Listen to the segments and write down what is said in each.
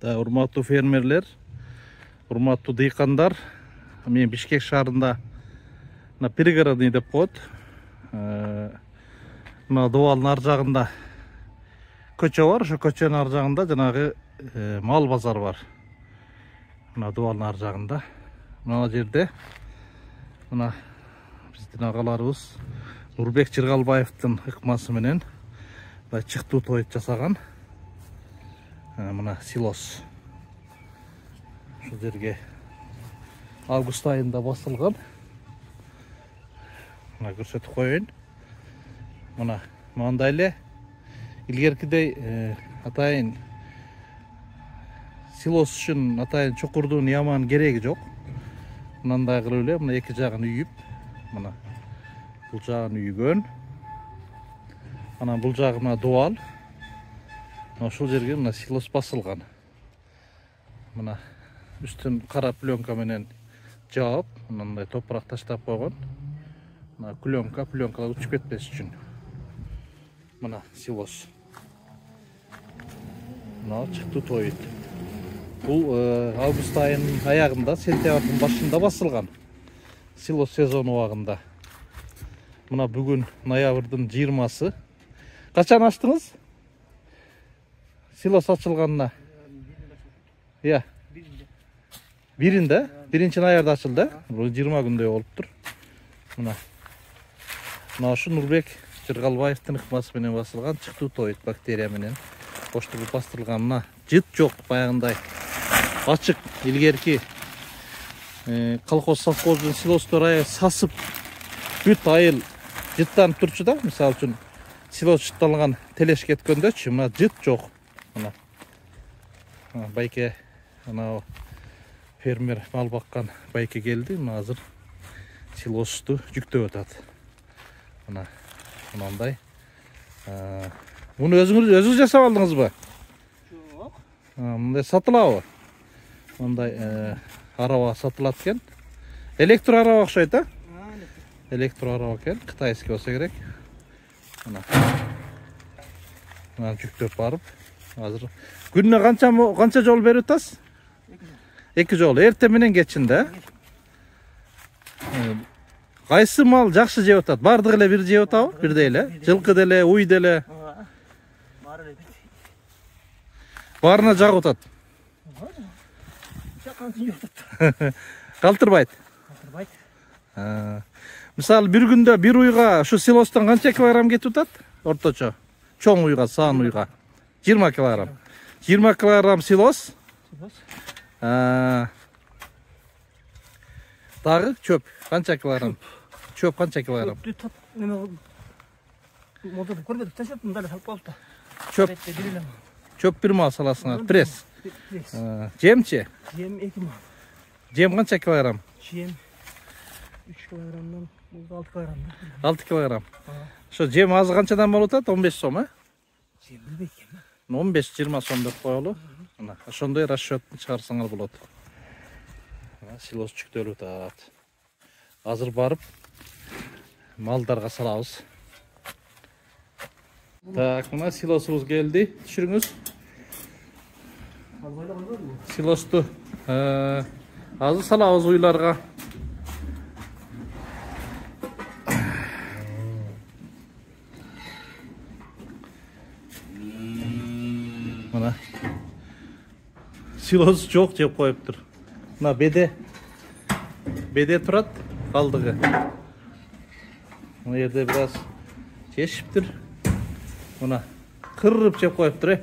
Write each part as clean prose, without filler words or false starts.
Урматтуу фермерлер, урматтуу дыйкандар, мен Бишкек шаарында на пригородный деп коет. Мына Дубалдын ар жагында көчө бар, ошо көчөнүн ар жагында жанагы мал базар бар. Мына Дубалдын ар жагында. Мына жерде мына биздин агаларыбыз Нурбек Жыргалбаевдин ыкмасы менен чыктуу той жасаган. Мына силос. Ушул жерге август айында басылган. Мына көрсөтүп коеюн. Мына мындай эле илгеркидей атайын силос үчүн атайын чукурдун яман кереги жок. Мындай кылып эле мына эки жагын үйүп, мына бул жагын үйгөн. Анан бул жагы мына Дубал. Ошол жерге мына силос басылган. Мына үстүн кара пленка менен жаап, мындай топурак таштап койгон. Мына пленкалар учуп кетпес үчүн. Мына силос. Мына чыктуу той. Бул август айынын аягында, сентябрдын башында басылган. Силос сезону убагында. Мына бүгүн ноябрдын 20-сы. Качан ачтыңыз? Силос ачылганына. Иә. Биринде, 1-ноябрда ачылды. Бул 20 күндөй болуптур. Мына. Мына ушу Нурбек Жыргалбаевдин ыкмасы менен басылган чыктуу той бактерия менен коштуруп бастырылган. Мына жыт жок, баягындай ачык илгерки колхоз совхоздун силостор сасып бүт айыл жыттанып турчу да. Мисалы үчүн силос жытталган телеш кеткөндөчү, мына жыт жок. Мына байке, мына фермер мал баккан байке келди. Мына азыр силосту жүктөп атат. Мына мындай. Муну өзүңүз жасап алдыңызбы? Жок. Мындай сатылабы? Мындай араба сатылат экен. Электро араба окшойт, а? Электро араба экен, кытайский болсо керек. Мына. Мына жүктөп барып, азыр күнүнө канча жол берип атасыз? 2 жол. Эртең менен кечин да? Кайсы мал жакшы жеп атат? Бардыгы эле бир жеп атабы? Бирдей эле. Жылкы деле, уй деле. Баарына жагып атат. Калтырбайт. Мисалы бир күндө бир уйга ушу силостон канча килограмм кетип атат? Орточо. Чоң уйга, саан уйга. 20 килограмм. 20 килограмм силос. Дагы чөп канча килограмм? Чөп канча килограмм? Чөп бир мал саласыңар, пресс. Жемчи? Жем 2 мал. Жем канча килограмм? Жем 3 килограммдан 6 килограмм. 6 килограмм. Ошо жем азы канчадан болуп атат? 15 сом, а? Жем билбейт. 15-20 сом деп коелу. Мына ошондой расчётун чыгарсаңар болот. Мына силос жүктөлүп атат. Азыр барып малдарга салабыз. Так, мына силосубуз келди. Түшүрүңүз. Силосту азыр салабыз уйларга. Мына силос жок жеп коюптур. Мына беде турат, калдыгы. Мына жерде бир аз жешиптир. Мына кырып жеп коюптур.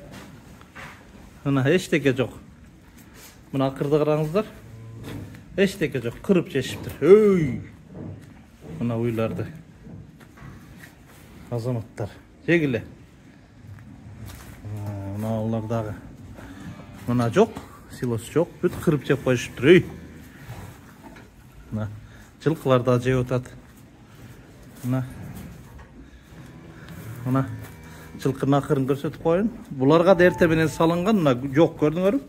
Мына эчтеке жок. Мына акырды караңыздар. Эчтеке жок, кырып жешиптир. Өй! Мына уйларды. Азаматтар, жегиле. Мына улар дагы. Мына жок, силос жок, бүт кырып жеп коюшуптур. Өй! Мына жылкылар да жеп атат. Мына жылкынын акырын көрсөтүп коюн. Буларга да эртең менен салынган, мына жок көрдүңөрбү?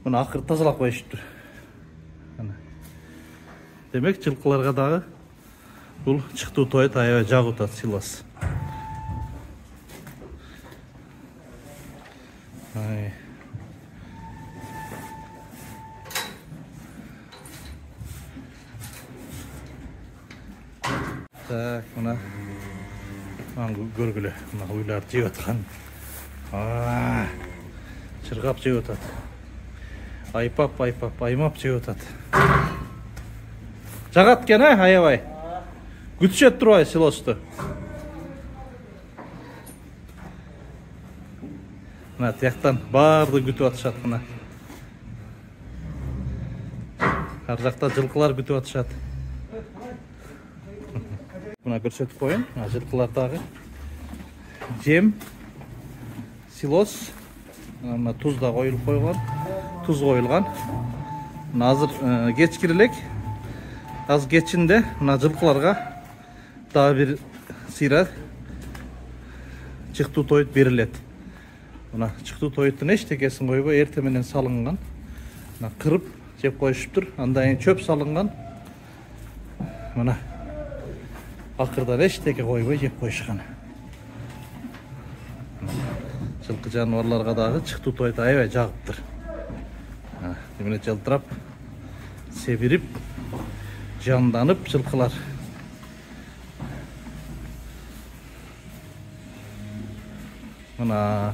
Мына акыр тазалап коюшуптур. Демек жылкыларга дагы бул чыктуу той аябай жагып атат силос. Так, мына көргілі, мына ойлар жеп атқан. Чырғап жеп атады. Айпап, аймап жеп атады. Жағат кен, аябай? Күтшет тұрбай силосты. Мына тияқтан барды күтіп атышат мына. Ар жақта жылқылар күтіп атышат. Мына көрсетіп қойын, жылқылардағы жем, силос, мына тұз да қойылып қойған, тұз қойылған. Мына азыр кечкирилек, аз кечинде мына жылқыларға да бір сыйра чыктуу тоют берилет. Мына чыктуу тоюттун эчтекесин койбой эрте менен салынган. Мына кырып жеп коюшуптур. Андан кийин чөп салынган. Мына акырдан эчтеке койбой жеп коюшкан. Жылкы жаныбарларга дагы чыктуу тоют аябай жагыптыр. Эмне жылтырап, себирип, жанданып жылкылар. Мына